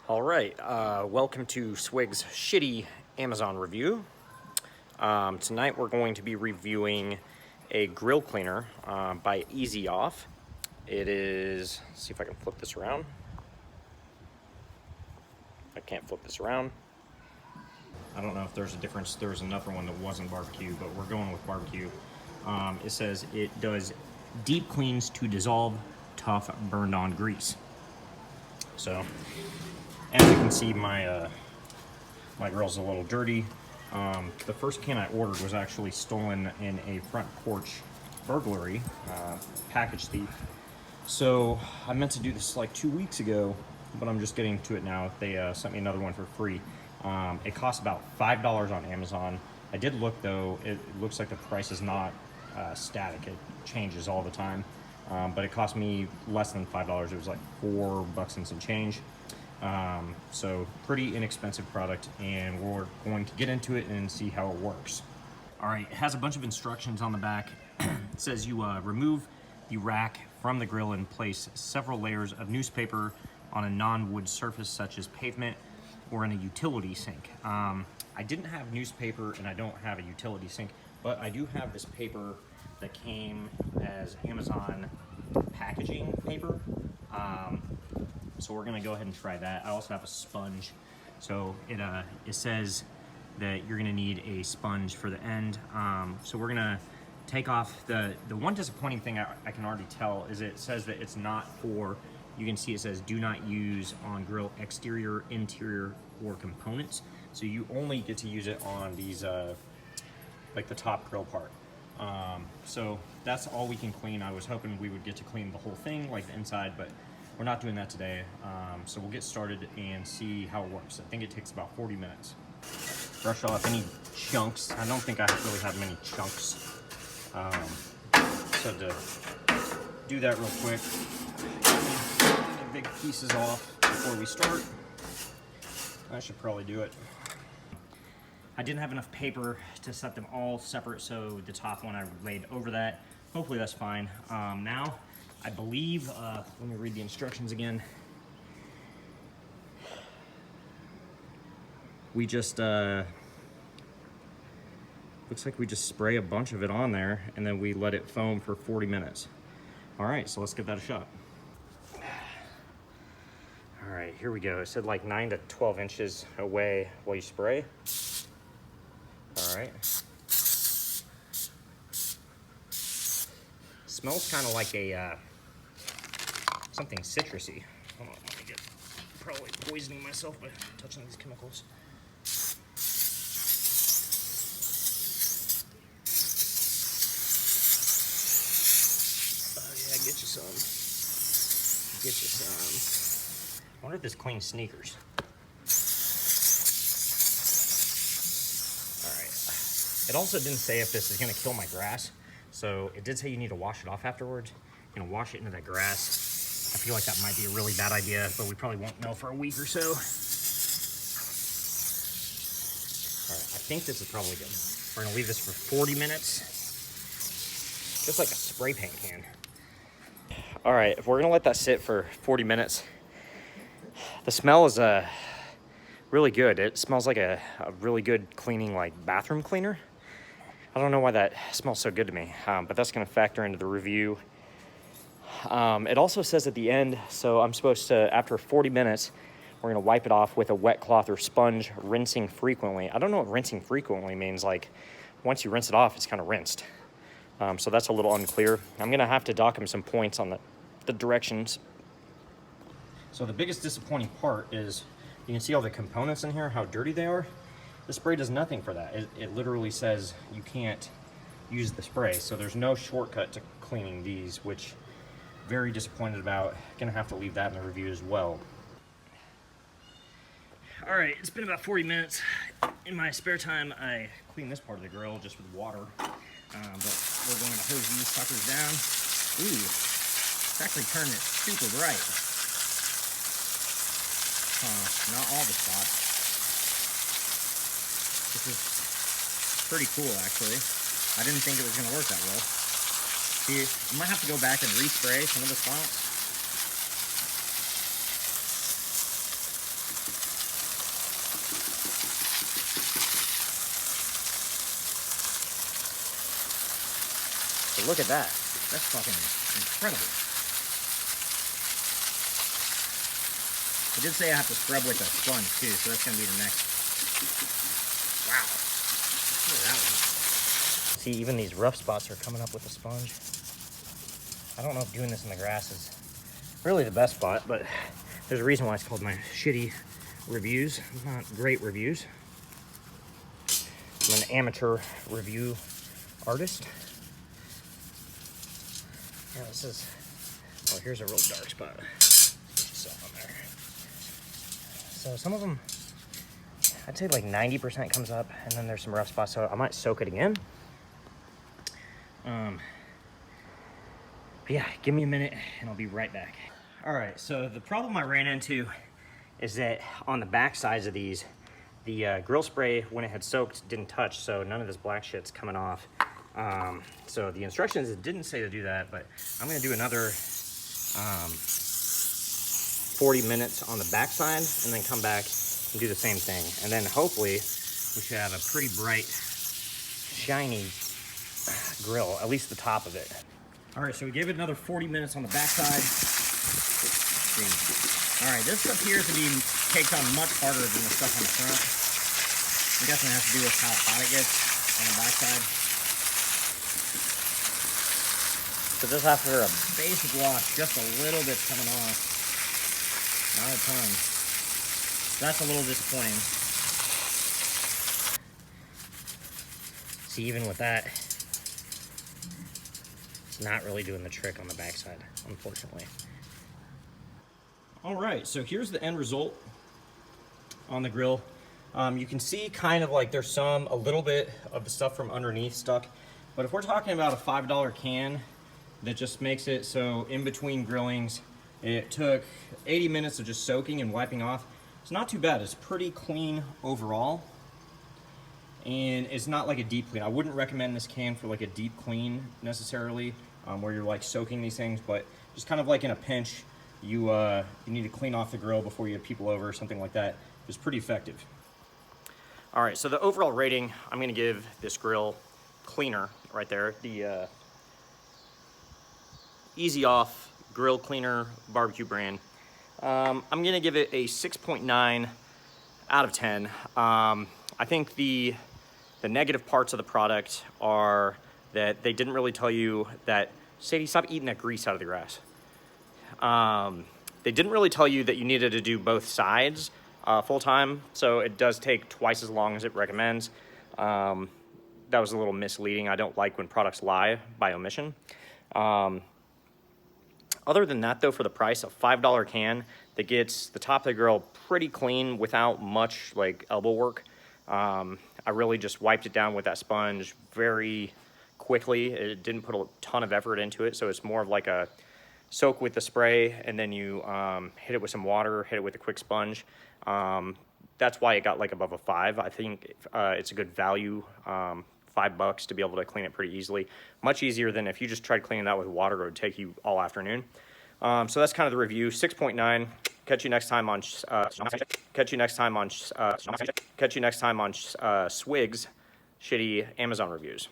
All right, welcome to Swig's shitty Amazon review. Tonight we're going to be reviewing a grill cleaner by Easy Off. It is, let's see if I can flip this around. I can't flip this around. I don't know if there's a difference. There's another one that wasn't barbecue, but we're going with barbecue. It says it does deep cleans to dissolve tough burned on grease. So, as you can see, my grill's a little dirty. The first can I ordered was actually stolen in a front porch burglary, package thief. So I meant to do this like 2 weeks ago, but I'm just getting to it now. They sent me another one for free. It costs about $5 on Amazon. I did look though, it looks like the price is not static. It changes all the time. But it cost me less than $5. It was like $4 and some change. So pretty inexpensive product, and we're going to get into it and see how it works. All right, it has a bunch of instructions on the back. It says you remove the rack from the grill and place several layers of newspaper on a non-wood surface such as pavement or in a utility sink. I didn't have newspaper and I don't have a utility sink, but I do have this paper that came as Amazon packaging paper. So we're gonna go ahead and try that. I also have a sponge. So it says that you're gonna need a sponge for the end. So we're gonna take off the one disappointing thing I can already tell is it says that it's not for, you can see it says do not use on grill exterior, interior, or components. So you only get to use it on these, like the top grill part. So that's all we can clean. I was hoping we would get to clean the whole thing, like the inside, but we're not doing that today. So we'll get started and see how it works. I think it takes about 40 minutes. Brush off any chunks. I don't think I really have many chunks. So to do that real quick, get the big pieces off before we start. I should probably do it. I didn't have enough paper to set them all separate, so the top one I laid over that. Hopefully that's fine. Now, I believe, let me read the instructions again. We just, looks like we just spray a bunch of it on there and then we let it foam for 40 minutes. All right, so let's give that a shot. All right, here we go. It said like 9 to 12 inches away while you spray. All right. Smells kind of like a, something citrusy. Hold on, let me get, probably poisoning myself by touching these chemicals. Oh yeah, get you some. Get you some. I wonder if this cleans sneakers. All right. It also didn't say if this is gonna kill my grass. So it did say you need to wash it off afterwards. You know, wash it into that grass. I feel like that might be a really bad idea, but we probably won't know for a week or so. All right, I think this is probably good. We're gonna leave this for 40 minutes. Just like a spray paint can. All right, if we're gonna let that sit for 40 minutes, the smell is really good. It smells like a really good cleaning, like bathroom cleaner. I don't know why that smells so good to me, but that's gonna factor into the review. It also says at the end, so I'm supposed to, after 40 minutes, we're gonna wipe it off with a wet cloth or sponge, rinsing frequently. I don't know what rinsing frequently means. Like, once you rinse it off, it's kind of rinsed. So that's a little unclear. I'm gonna have to dock him some points on the directions. So the biggest disappointing part is, you can see all the components in here, how dirty they are. The spray does nothing for that. It literally says you can't use the spray, so there's no shortcut to cleaning these, which very disappointed about. Gonna have to leave that in the review as well. All right, it's been about 40 minutes. In my spare time, I clean this part of the grill just with water, but we're going to hose these suckers down. Ooh, it's actually turning it super bright. Not all the spots. This is pretty cool, actually. I didn't think it was gonna work that well. See, I might have to go back and respray some of the spots. But look at that. That's fucking incredible. I did say I have to scrub with a sponge too, so that's gonna be the next. Wow. Look at that one. See, even these rough spots are coming up with a sponge. I don't know if doing this in the grass is really the best spot, but there's a reason why it's called my shitty reviews, not great reviews. I'm an amateur review artist. Yeah, this is, oh, here's a real dark spot. Put yourself on there. So some of them, I'd say like 90% comes up, and then there's some rough spots, so I might soak it again. But yeah, give me a minute and I'll be right back. All right, so the problem I ran into is that on the back sides of these, the grill spray, when it had soaked, didn't touch, so none of this black shit's coming off. So the instructions, it didn't say to do that, but I'm gonna do another 40 minutes on the back side and then come back and do the same thing. And then hopefully we should have a pretty bright, shiny grill, at least the top of it. All right, so we gave it another 40 minutes on the back side. All right, this appears to be caked on much harder than the stuff on the front. I'm guessing it has to do with how hot it gets on the back side. So just after a basic wash, just a little bit's coming off. Not a ton. That's a little disappointing. See, even with that, it's not really doing the trick on the backside, unfortunately. All right, so here's the end result on the grill. You can see kind of like there's a little bit of the stuff from underneath stuck, but if we're talking about a $5 can that just makes it so in between grillings, it took 80 minutes of just soaking and wiping off. It's not too bad, it's pretty clean overall. And it's not like a deep clean. I wouldn't recommend this can for like a deep clean necessarily, where you're like soaking these things, but just kind of like in a pinch, you need to clean off the grill before you have people over or something like that. It's pretty effective. All right, so the overall rating, I'm gonna give this grill cleaner right there, the Easy Off Grill Cleaner BBQ brand. I'm gonna give it a 6.9 out of 10. I think the negative parts of the product are that they didn't really tell you that, Sadie, stop eating that grease out of the grass. They didn't really tell you that you needed to do both sides full time, so it does take twice as long as it recommends. That was a little misleading. I don't like when products lie by omission. Other than that, though, for the price, a $5 can that gets the top of the grill pretty clean without much like elbow work. I really just wiped it down with that sponge very quickly. It didn't put a ton of effort into it, so it's more of like a soak with the spray, and then you hit it with some water, hit it with a quick sponge. That's why it got like above a 5. I think it's a good value, $5 to be able to clean it pretty easily. Much easier than if you just tried cleaning that with water, it would take you all afternoon. So that's kind of the review. 6.9. Catch you next time on Swig's shitty Amazon reviews.